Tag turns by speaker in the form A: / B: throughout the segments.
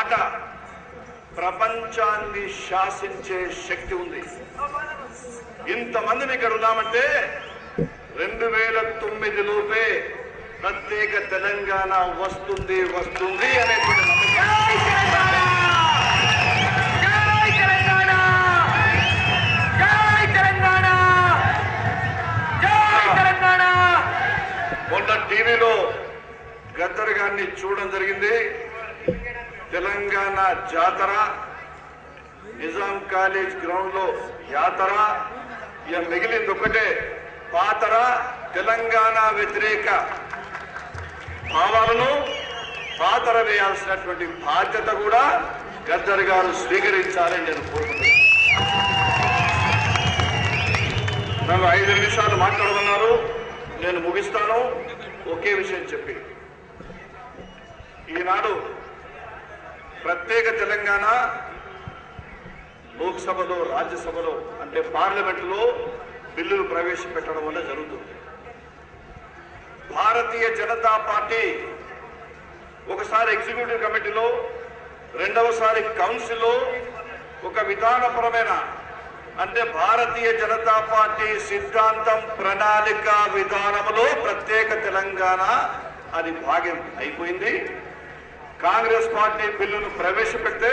A: మాట ప్రపంచాన్ని శాసించే శక్తి ఉంది. ఇంతమందిని ఇక్కడ ఉన్నామంటే 2009 లోపే ప్రత్యేక తెలంగాణ వస్తుంది అనేటువంటి మొన్న టీవీలో గద్దర్ గారిని చూడడం జరిగింది. తెలంగాణ జాతర, నిజాం కాలేజ్ గ్రౌండ్ లో యాతర, ఇక మిగిలింది ఒకటే పాతర. తెలంగాణ వ్యతిరేక భావాలను పాతర వేయాల్సినటువంటి బాధ్యత కూడా గద్దర్ గారు స్వీకరించాలని నేను కోరుకుంటున్నాను. నన్ను 5 నిమిషాలు మాట్లాడమన్నారు, నేను ముగిస్తాను. ఒకే విషయం చెప్పి, ఈనాడు ప్రత్యేక తెలంగాణ లోక్సభలో, రాజ్యసభలో అంటే పార్లమెంటులో బిల్లులు ప్రవేశపెట్టడం వల్ల జరుగుతుంది. భారతీయ జనతా పార్టీ ఒకసారి ఎగ్జిక్యూటివ్ కమిటీలో, రెండవసారి కౌన్సిల్లో ఒక విధానపరమైన అంటే భారతీయ జనతా పార్టీ సిద్ధాంతం, ప్రణాళిక, విధానంలో ప్రత్యేక తెలంగాణ అది భాగం అయిపోయింది. కాంగ్రెస్ పార్టీ బిల్లును ప్రవేశపెడితే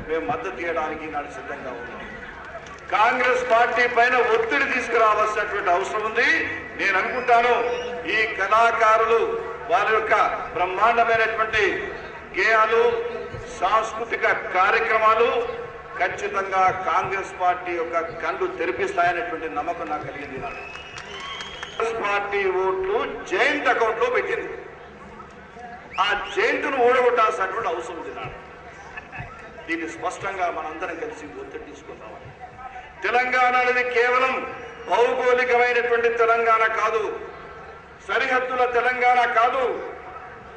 A: మేము మద్దతు ఇవ్వడానికి నాడు సిద్ధంగా ఉన్నాం. కాంగ్రెస్ పార్టీ పైన ఒత్తిడి తీసుకురావాల్సినటువంటి అవసరం ఉంది. నేను అనుకుంటాను ఈ కళాకారులు వారి యొక్క బ్రహ్మాండమైనటువంటి గేయాలు, సాంస్కృతిక కార్యక్రమాలు ఖచ్చితంగా కాంగ్రెస్ పార్టీ యొక్క కళ్ళు తెరిపిస్తాయనేటువంటి నమ్మకం నాకు కలిగింది. కాంగ్రెస్ పార్టీ ఓట్లు జాయింట్ అకౌంట్ లో పెట్టింది. ఆ జైంట్ను ఓడగొట్టాల్సినటువంటి అవసరం ఉంది. దీన్ని స్పష్టంగా మనందరం కలిసి ఒత్తిడి తీసుకుంటాం. తెలంగాణ అనేది కేవలం భౌగోళికమైనటువంటి తెలంగాణ కాదు, సరిహద్దుల తెలంగాణ కాదు.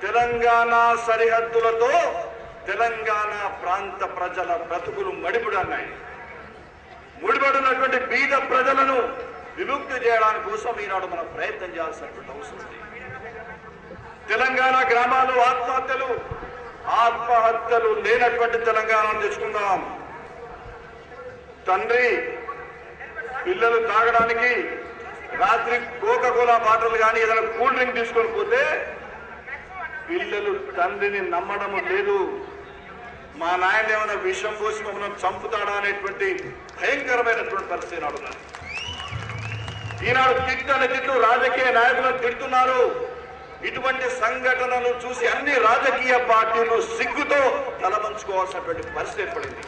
A: తెలంగాణ సరిహద్దులతో తెలంగాణ ప్రాంత ప్రజల బ్రతుకులు ముడిపడున్నాయి. ముడిపడినటువంటి బీద ప్రజలను విముక్తి చేయడానికి కోసం ఈనాడు మనం ప్రయత్నం చేయాల్సినటువంటి అవసరం ఉంది. తెలంగాణ గ్రామాలు ఆత్మహత్యలు లేనటువంటి తెలంగాణను తెచ్చుకుందాం. తండ్రి పిల్లలు తాగడానికి రాత్రి కోకాకోలా బాటిల్ కానీ ఏదైనా కూల్ డ్రింక్ తీసుకొని పోతే పిల్లలు తండ్రిని నమ్మడం లేదు. మా నాయన ఏమైనా విషం పోసి మమ్మల్ని చంపుతాడా అనేటువంటి భయంకరమైనటువంటి పరిస్థితి నాడు. ఈనాడు తిట్లు రాజకీయ నాయకులను తిడుతున్నారు. ఇటువంటి సంఘటనలు చూసి అన్ని రాజకీయ పార్టీలు సిగ్గుతో తలవంచుకోవాల్సినటువంటి పరిస్థితి ఏర్పడింది.